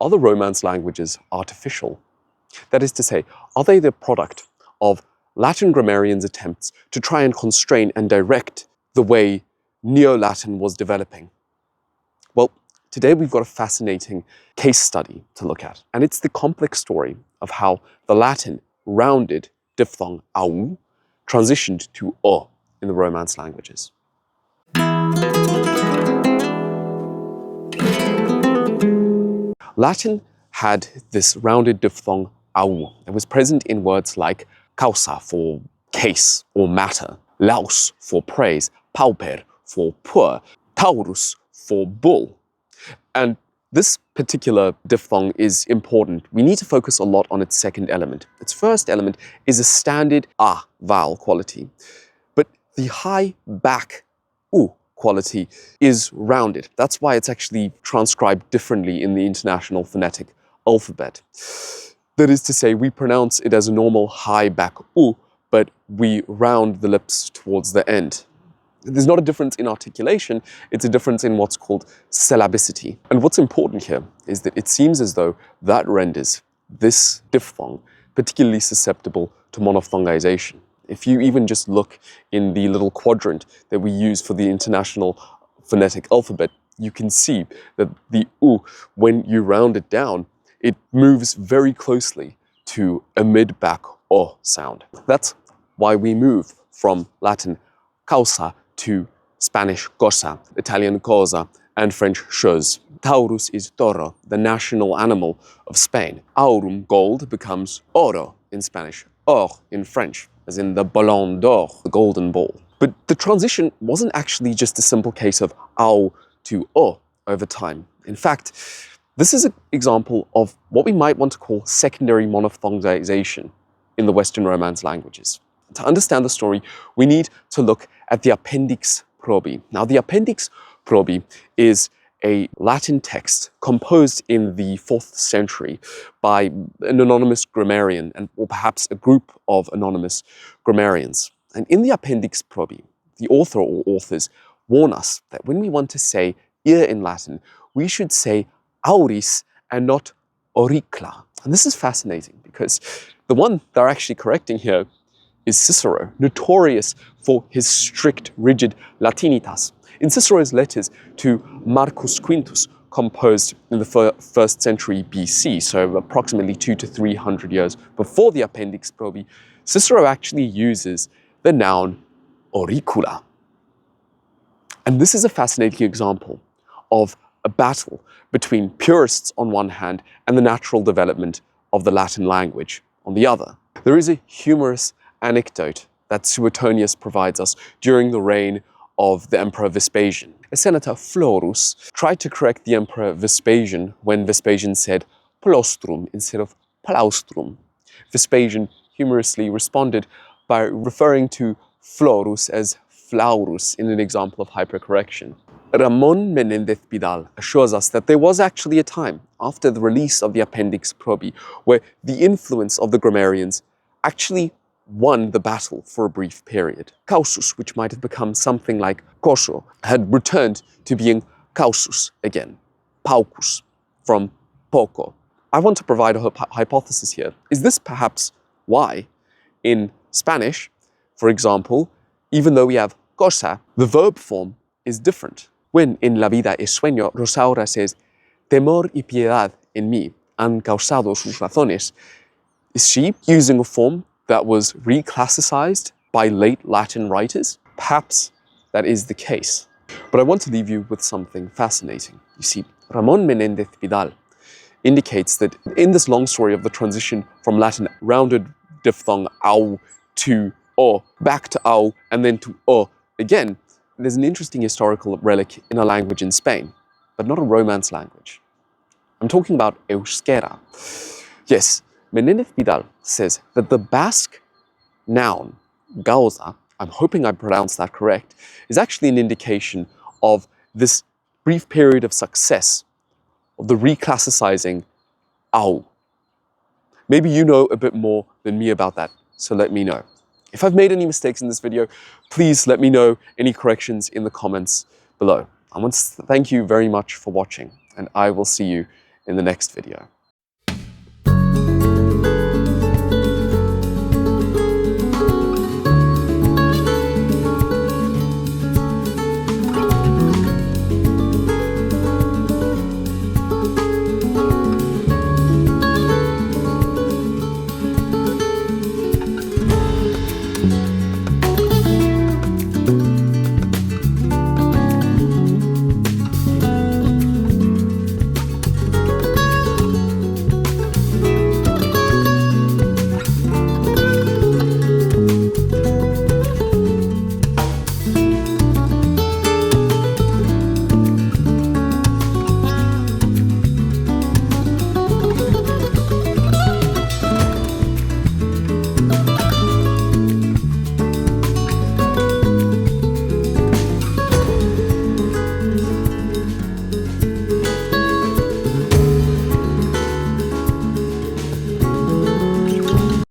are the Romance languages artificial? That is to say, are they the product of Latin grammarians' attempts to try and constrain and direct the way Neo-Latin was developing? Well, today we've got a fascinating case study to look at, and it's the complex story of how the Latin rounded diphthong au transitioned to o in the Romance languages. Latin had this rounded diphthong au. It was present in words like causa for case or matter, laus for praise, pauper for poor, taurus for bull. And this particular diphthong is important. We need to focus a lot on its second element. Its first element is a standard a vowel quality, but the high back u quality is rounded. That's why it's actually transcribed differently in the International Phonetic Alphabet. That is to say, we pronounce it as a normal high back u, but we round the lips towards the end. There's not a difference in articulation, it's a difference in what's called syllabicity. And what's important here is that it seems as though that renders this diphthong particularly susceptible to monophthongisation. If you even just look in the little quadrant that we use for the International Phonetic Alphabet, you can see that the u, when you round it down, it moves very closely to a mid-back o sound. That's why we move from Latin causa to Spanish cosa, Italian cosa, and French chose. Taurus is toro, the national animal of Spain. Aurum, gold, becomes oro in Spanish, or in French, as in the ballon d'or, the golden ball. But the transition wasn't actually just a simple case of au to o over time. In fact, this is an example of what we might want to call secondary monophthongisation in the Western Romance languages. To understand the story, we need to look at the Appendix Probi. Now, the Appendix Probi is a Latin text composed in the 4th century by an anonymous grammarian, or perhaps a group of anonymous grammarians. And in the Appendix Probi, the author or authors warn us that when we want to say ear in Latin, we should say auris and not auricula. And this is fascinating because the one they're actually correcting here is Cicero, notorious for his strict, rigid Latinitas. In Cicero's letters to Marcus Quintus, composed in the 1st century BC, so approximately 200 to 300 years before the Appendix Probi, Cicero actually uses the noun auricula. And this is a fascinating example of a battle between purists on one hand and the natural development of the Latin language on the other. There is a humorous anecdote that Suetonius provides us during the reign of the Emperor Vespasian. A senator, Florus, tried to correct the Emperor Vespasian when Vespasian said plostrum instead of plaustrum. Vespasian humorously responded by referring to Florus as flaurus in an example of hypercorrection. Ramon Menendez Pidal assures us that there was actually a time after the release of the Appendix Probi where the influence of the grammarians actually won the battle for a brief period. Causus, which might have become something like cosa, had returned to being causus again. Paucus, from poco. I want to provide a hypothesis here. Is this perhaps why, in Spanish, for example, even though we have cosa, the verb form is different? When in La vida es sueño, Rosaura says, temor y piedad en mí han causado sus razones. Is she using a form that was reclassicized by late Latin writers? Perhaps that is the case. But I want to leave you with something fascinating. You see, Ramon Menendez Pidal indicates that in this long story of the transition from Latin rounded diphthong au to o, back to au, and then to o again, there's an interesting historical relic in a language in Spain, but not a Romance language. I'm talking about euskera. Yes, Menendez Pidal says that the Basque noun, causa, I'm hoping I pronounced that correct, is actually an indication of this brief period of success of the reclassicizing au. Maybe you know a bit more than me about that, so let me know. If I've made any mistakes in this video, please let me know any corrections in the comments below. I want to thank you very much for watching, and I will see you in the next video.